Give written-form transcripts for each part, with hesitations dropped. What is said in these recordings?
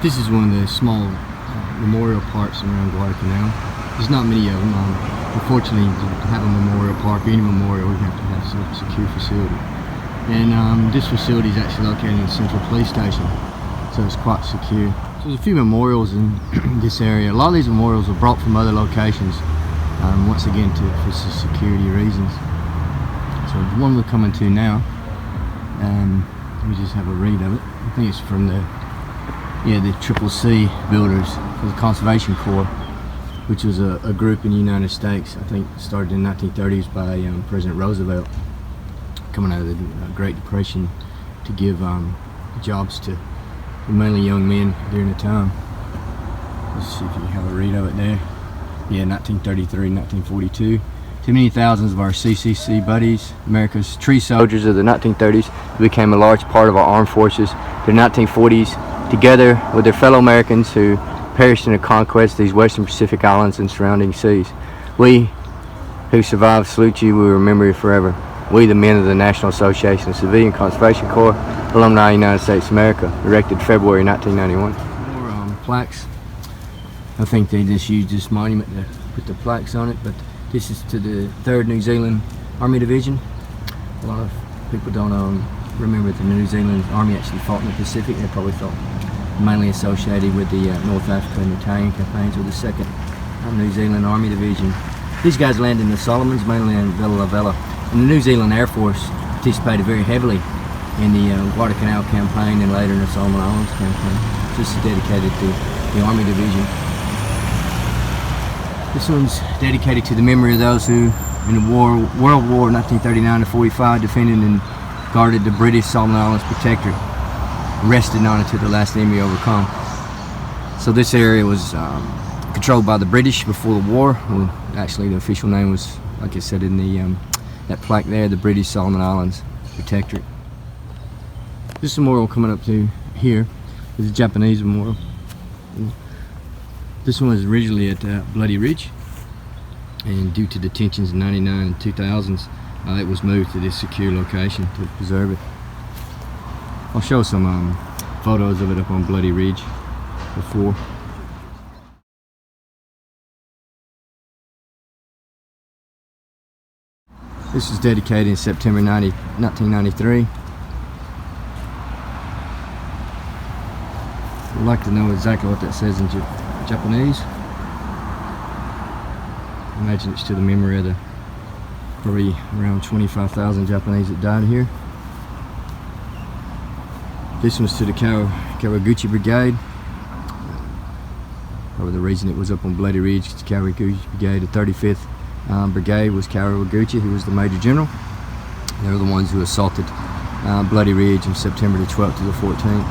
This is one of the small memorial parks around Guadalcanal. There's not many of them. Unfortunately, to have a memorial park, any memorial, we have to have some secure facility. And this facility is actually located in the Central Police Station, so it's quite secure. So there's a few memorials in this area. A lot of these memorials were brought from other locations, once again for security reasons. So the one we're coming to now, let me just have a read of it. I think it's from the Triple C builders for the Conservation Corps, which was a group in the United States, I think started in the 1930s by President Roosevelt, coming out of the Great Depression to give jobs to mainly young men during the time. Let's see if you have a read of it there. Yeah, 1933, 1942. Too many thousands of our CCC buddies, America's tree soldiers of the 1930s, became a large part of our armed forces. The 1940s, together with their fellow Americans who perished in the conquest of these western Pacific islands and surrounding seas. We who survived salute you, we will remember you forever. We, the men of the National Association of Civilian Conservation Corps, alumni of the United States of America, erected February 1991. More plaques. I think they just used this monument to put the plaques on it, but this is to the 3rd New Zealand Army Division. A lot of people don't remember the New Zealand Army actually fought in the Pacific. They probably thought mainly associated with the North Africa and Italian campaigns, with the 2nd New Zealand Army Division. These guys landed in the Solomons, mainly in Villa La Vella. And the New Zealand Air Force participated very heavily in the Guadalcanal campaign and later in the Solomon Islands campaign. This is dedicated to the Army Division. This one's dedicated to the memory of those who, in the World War 1939 to 45, defended and guarded the British Solomon Islands Protectorate, rested on it to the last enemy overcome. So this area was controlled by the British before the war. Well, actually, the official name was, like I said in the that plaque there, the British Solomon Islands Protectorate. This memorial coming up to here is a Japanese memorial. This one was originally at Bloody Ridge, and due to the tensions in '99 and 2000s, it was moved to this secure location to preserve it. I'll show some photos of it up on Bloody Ridge before. This is dedicated in September 1993. I'd like to know exactly what that says in Japanese. I imagine it's to the memory of the probably around 25,000 Japanese that died here. This one's to the Kawaguchi Brigade. Probably the reason it was up on Bloody Ridge is the Kawaguchi Brigade. The 35th Brigade was Kawaguchi, who was the Major General. They were the ones who assaulted Bloody Ridge from September the 12th to the 14th.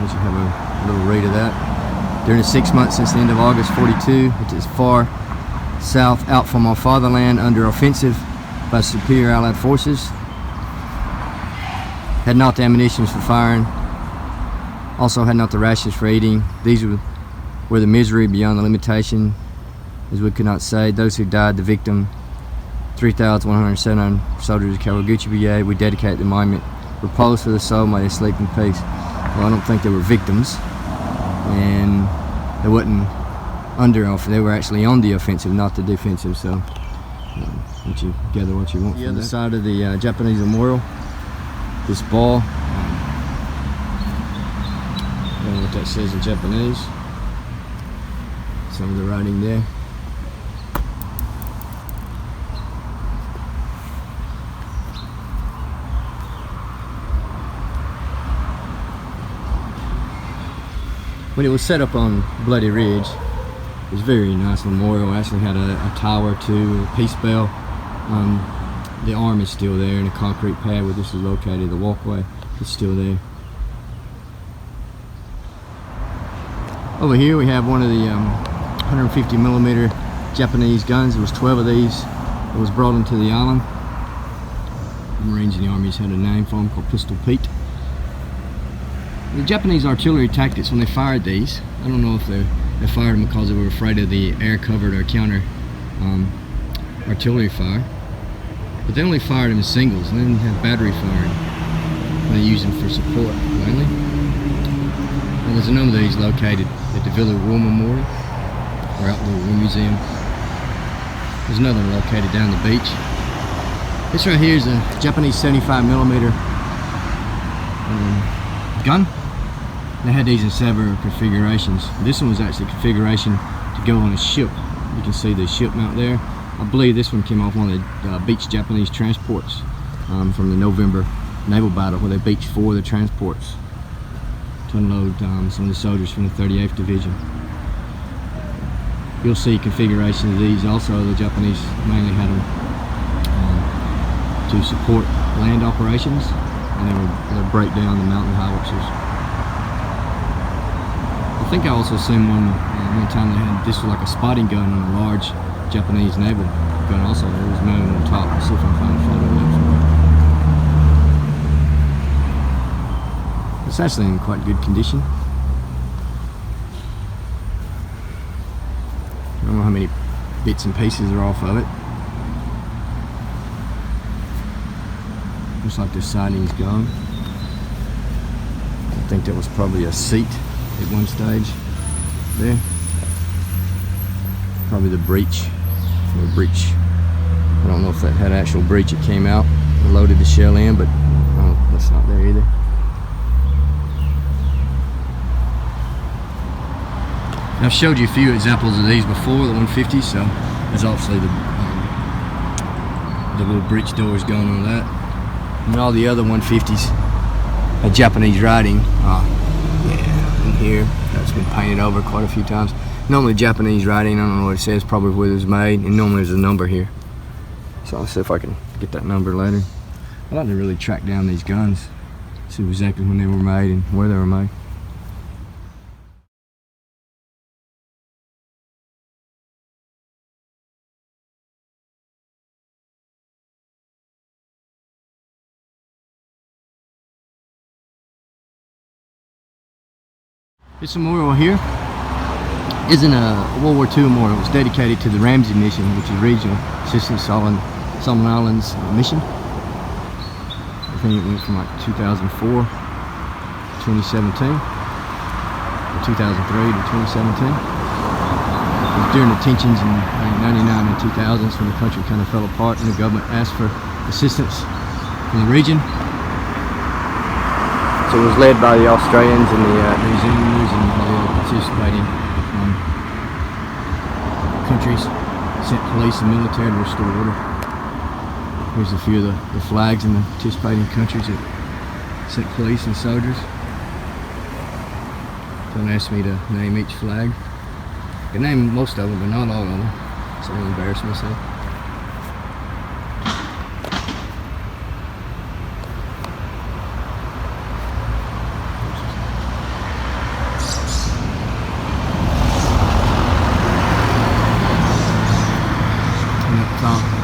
You have a little read of that. During the 6 months since the end of August 42, it is far south out from our fatherland under offensive by superior Allied forces. Had not the ammunition for firing, also had not the rations for eating. These were the misery beyond the limitation, as we could not say. Those who died, the victim, 3,179 soldiers of Kawaguchi Brigade. We dedicate the monument. Repose for the soul, may they sleep in peace. Well, I don't think they were victims, and they wasn't under off. They were actually on the offensive, not the defensive. So, let you gather what you want. The other side of the Japanese memorial, this ball. I don't know what that says in Japanese. Some of the writing there. When it was set up on Bloody Ridge, it was a very nice memorial. It actually had a tower too, a peace bell. The arm is still there, and the concrete pad where this is located, the walkway, is still there. Over here we have one of the 150mm Japanese guns. There was 12 of these that was brought into the island. The Marines and the Armies had a name for them called Pistol Pete. The Japanese artillery tactics, when they fired these, I don't know if they fired them because they were afraid of the air-covered or counter artillery fire, but they only fired them in singles, and they didn't have battery firing. They used them for support mainly. And there's a number of these located at the Villa War Memorial or out the War Museum. There's another one located down the beach. This right here is a Japanese 75mm gun. They had these in several configurations. This one was actually a configuration to go on a ship. You can see the ship mount there. I believe this one came off one of the beached Japanese transports from the November naval battle, where they beached 4 of the transports to unload some of the soldiers from the 38th Division. You'll see configurations of these also. The Japanese mainly had them to support land operations, and they would break down the mountain howitzers. I think I also seen one time they had, this was like a spotting gun on a large Japanese naval gun also. It was mounted on top. Let's see if I can find a photo of that for you. It's actually in quite good condition. I don't know how many bits and pieces are off of it. Looks like the siding's gone. I think that was probably a seat at one stage there. Probably the breech, or breech. I don't know if that had actual breech. It came out and loaded the shell in, but oh, that's not there either. I've showed you a few examples of these before, the 150s, so there's obviously the little breech doors going on that. And all the other 150s had Japanese writing. Yeah, in here, that's been painted over quite a few times. Normally Japanese writing, I don't know what it says, probably where it was made, and normally there's a number here. So I'll see if I can get that number later. I'd like to really track down these guns, see exactly when they were made and where they were made. This memorial here isn't a World War II memorial. It was dedicated to the RAMSI mission, which is Regional Assistance Solomon Islands mission. I think it went from like 2004 to 2017, or 2003 to 2017. It was during the tensions in 99 and 2000s when the country kind of fell apart and the government asked for assistance from the region. So it was led by the Australians and the New Zealanders and all the other participating countries. Sent police and military to restore order. Here's a few of the flags in the participating countries that sent police and soldiers. Don't ask me to name each flag. I can name most of them, but not all of them, so I won't embarrass myself. And up top,